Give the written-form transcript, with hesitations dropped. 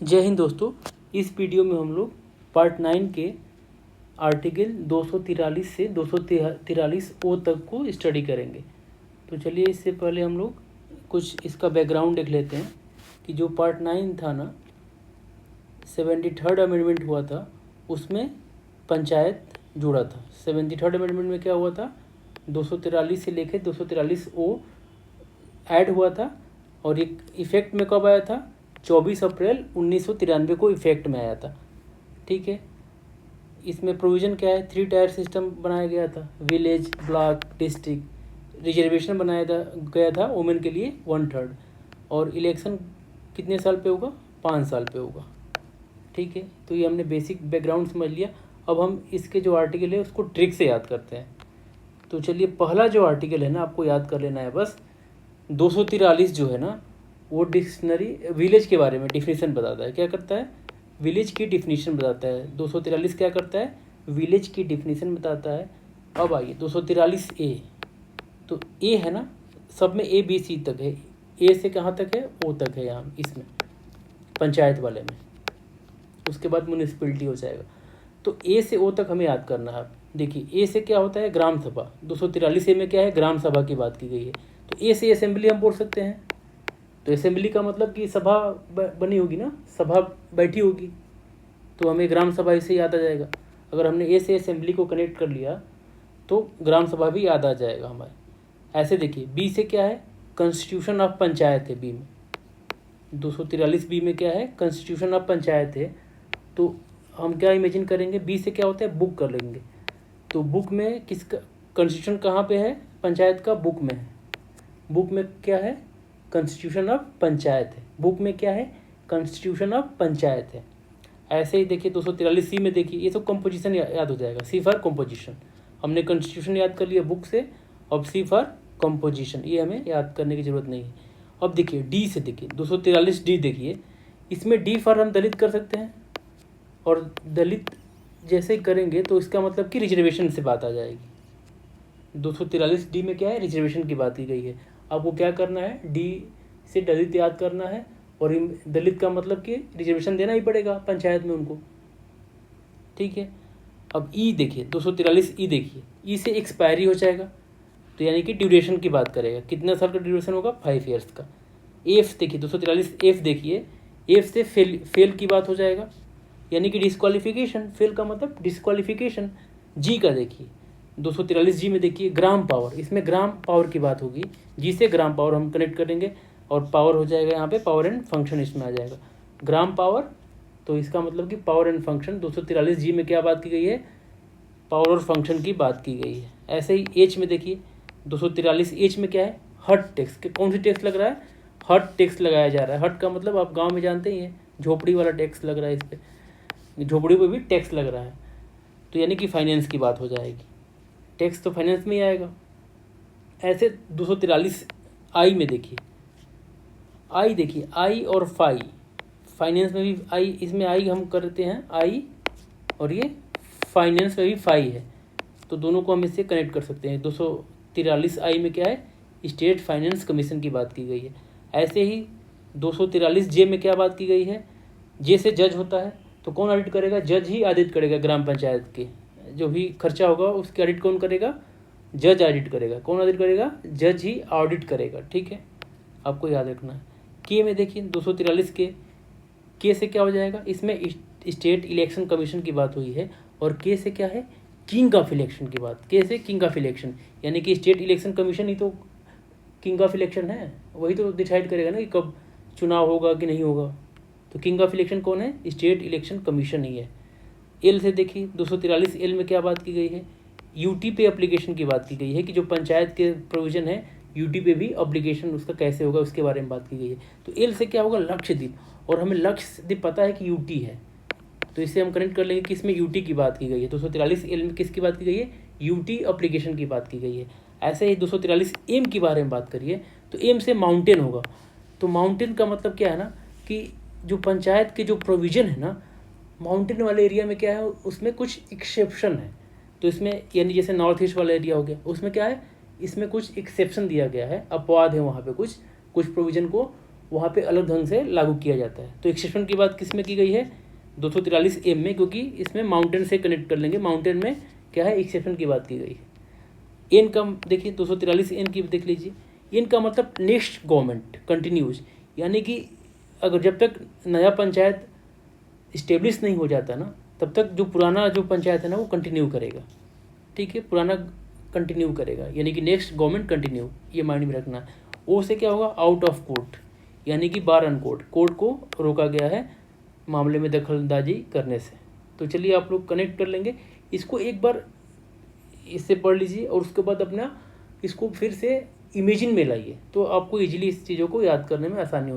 जय हिंद दोस्तों। इस वीडियो में हम लोग पार्ट 9 के आर्टिकल 243 से 243 ओ तक को स्टडी करेंगे। तो चलिए, इससे पहले हम लोग कुछ इसका बैकग्राउंड देख लेते हैं कि जो पार्ट 9 था ना, 73rd अमेंडमेंट हुआ था, उसमें पंचायत जुड़ा था। 73rd अमेंडमेंट में क्या हुआ था, 243 से लेकर 243 ओ ऐड हुआ था और एक इफेक्ट में कब आया था, 24 अप्रैल 1993 को इफेक्ट में आया था। ठीक है, इसमें प्रोविज़न क्या है, 3 टायर सिस्टम बनाया गया था, विलेज, ब्लॉक, डिस्ट्रिक्ट। रिजर्वेशन बनाया गया था वुमेन के लिए 1/3 और इलेक्शन कितने साल पे होगा, 5 साल पे होगा। ठीक है, तो ये हमने बेसिक बैकग्राउंड समझ लिया। अब हम इसके जो आर्टिकल है उसको ट्रिक से याद करते हैं। तो चलिए, पहला जो आर्टिकल है ना, आपको याद कर लेना है बस। 243 जो है ना, वो डिक्शनरी विलेज के बारे में डिफिनीशन बताता है। क्या करता है, विलेज की डिफिनीशन बताता है। 243 क्या करता है, विलेज की डिफिनीशन बताता है। अब आइए 243 ए। तो ए है ना, सब में ए बी सी तक है। ए से कहाँ तक है, ओ तक है यहाँ इसमें पंचायत वाले में। उसके बाद म्यूनिसिपैलिटी हो जाएगा। तो ए से ओ तक हमें याद करना है। देखिए, ए से क्या होता है, ग्राम सभा। 243 ए में क्या है, ग्राम सभा की बात की गई है। तो ए से असेंबली हम बोल सकते हैं। तो असेंबली का मतलब कि सभा बनी होगी ना, सभा बैठी होगी, तो हमें ग्राम सभा इससे याद आ जाएगा। अगर हमने ए से असेंबली को कनेक्ट कर लिया तो ग्राम सभा भी याद आ जाएगा हमारे। ऐसे देखिए, बी से क्या है, कॉन्स्टिट्यूशन ऑफ पंचायत है बी में। 243 बी में क्या है, कॉन्स्टिट्यूशन ऑफ पंचायत है। तो हम क्या इमेजिन करेंगे, बी से क्या होता है, बुक कर लेंगे। तो बुक में किसका कॉन्स्टिट्यूशन कहाँ पे है, पंचायत का बुक में है। बुक में क्या है, कॉन्स्टिट्यूशन ऑफ पंचायत है। बुक में क्या है, कॉन्स्टिट्यूशन ऑफ पंचायत है। ऐसे ही देखिए 243 सी में देखिए, ये सब कंपोजिशन याद हो जाएगा। सी फॉर कंपोजिशन, हमने कॉन्स्टिट्यूशन याद कर लिया बुक से। अब सी फॉर कंपोजिशन, ये हमें याद करने की जरूरत नहीं है। अब देखिए डी से, देखिए 243 डी देखिए, इसमें डी फॉर हम दलित कर सकते हैं। और दलित जैसे ही करेंगे तो इसका मतलब कि रिजर्वेशन से बात आ जाएगी। 243 डी में क्या है, रिजर्वेशन की बात की गई है। आपको क्या करना है, डी से दलित याद करना है। और दलित का मतलब कि रिजर्वेशन देना ही पड़ेगा पंचायत में उनको। ठीक है, अब ई देखिए, 243 ई देखिए, ई से एक्सपायरी हो जाएगा, तो यानी कि ड्यूरेशन की बात करेगा। कितना साल का ड्यूरेशन होगा, 5 ईयर्स का। एफ देखिए, 243 एफ देखिए, एफ से फेल की बात हो जाएगा, यानी कि डिस्क्वालिफिकेशन। फेल का मतलब डिस्क्वालिफिकेशन। जी का देखिए, 243 जी में देखिए, ग्राम पावर, इसमें ग्राम पावर की बात होगी। जी से ग्राम पावर हम कनेक्ट करेंगे और पावर हो जाएगा यहाँ पे पावर एंड फंक्शन, इसमें आ जाएगा ग्राम पावर। तो इसका मतलब कि पावर एंड फंक्शन। 243 जी में क्या बात की गई है, पावर और फंक्शन की बात की गई है। ऐसे ही एच में देखिए, 243 एच में क्या है, हट टैक्स। कौन सी टैक्स लग रहा है, हट टैक्स लगाया जा रहा है। हट का मतलब आप गाँव में जानते ही हैं, झोपड़ी वाला टैक्स लग रहा है। इस पर झोपड़ी पर भी टैक्स लग रहा है, तो यानी कि फाइनेंस की बात हो जाएगी। टैक्स तो फाइनेंस में ही आएगा। ऐसे 243 आई में देखिए, आई देखिए, आई और फाई, फाइनेंस में भी आई, इसमें आई हम करते हैं आई, और ये फाइनेंस में भी फाई है, तो दोनों को हम इससे कनेक्ट कर सकते हैं। 243 आई में क्या है, स्टेट फाइनेंस कमीशन की बात की गई है। ऐसे ही 243 जे में क्या बात की गई है, जे से जज होता है, तो कौन ऑडिट करेगा, जज ही ऑडिट करेगा। ग्राम पंचायत के जो भी खर्चा होगा उसकी ऑडिट कौन करेगा, जज ऑडिट करेगा। कौन ऑडिट करेगा, जज ही ऑडिट करेगा। ठीक है, आपको याद रखना है। के में देखिए, 243 के से क्या हो जाएगा, इसमें स्टेट इलेक्शन कमीशन की बात हुई है। और के से क्या है, किंग ऑफ इलेक्शन की बात। के से किंग ऑफ इलेक्शन, यानी कि स्टेट इलेक्शन कमीशन ही तो किंग ऑफ इलेक्शन है, वही तो डिसाइड करेगा ना कि कब चुनाव होगा कि नहीं होगा। तो किंग ऑफ इलेक्शन कौन है, स्टेट इलेक्शन कमीशन ही है। एल से देखिए, 243 एल में क्या बात की गई है, यूटी पे एप्लीकेशन की बात की गई है, कि जो पंचायत के प्रोविजन है यूटी पे भी एप्लीकेशन उसका कैसे होगा उसके बारे में बात की गई है। तो एल से क्या होगा, लक्षद्वीप, और हमें लक्षद्वीप पता है कि यूटी है, तो इससे हम कनेक्ट कर लेंगे कि इसमें यूटी की बात की गई है। 243 एल में किसकी बात की गई है, यूटी एप्लीकेशन की बात की गई है। ऐसे ही 243 एम की बारे में बात करिए, तो एम से माउंटेन होगा। तो माउंटेन का मतलब क्या है ना, कि जो पंचायत के जो प्रोविज़न है ना, माउंटेन वाले एरिया में क्या है, उसमें कुछ एक्सेप्शन है। तो इसमें यानी जैसे नॉर्थ ईस्ट वाला एरिया हो गया, उसमें क्या है, इसमें कुछ एक्सेप्शन दिया गया है, अपवाद है वहाँ पे कुछ प्रोविज़न को वहाँ पे अलग ढंग से लागू किया जाता है। तो एक्सेप्शन की बात किस में की गई है, 243 एम में, क्योंकि इसमें माउंटेन से कनेक्ट कर लेंगे। माउंटेन में क्या है, एक्सेप्शन की बात की गई है। एन का देखिए 243 एन की देख लीजिए। एन का मतलब नेक्स्ट गवर्नमेंट कंटिन्यूज, यानी कि अगर जब तक नया पंचायत इस्टेब्लिश नहीं हो जाता ना, तब तक जो पुराना जो पंचायत है ना वो कंटिन्यू करेगा। ठीक है, पुराना कंटिन्यू करेगा, यानी कि नेक्स्ट गवर्नमेंट कंटिन्यू, ये माइंड में रखना। ओ से क्या होगा, आउट ऑफ कोर्ट, यानी कि बार ऑन कोर्ट, कोर्ट को रोका गया है मामले में दखलंदाजी करने से। तो चलिए आप लोग कनेक्ट कर लेंगे इसको, एक बार इससे पढ़ लीजिए और उसके बाद अपना इसको फिर से इमेजिन में लाइए, तो आपको इजीली इस चीज़ों को याद करने में आसानी हो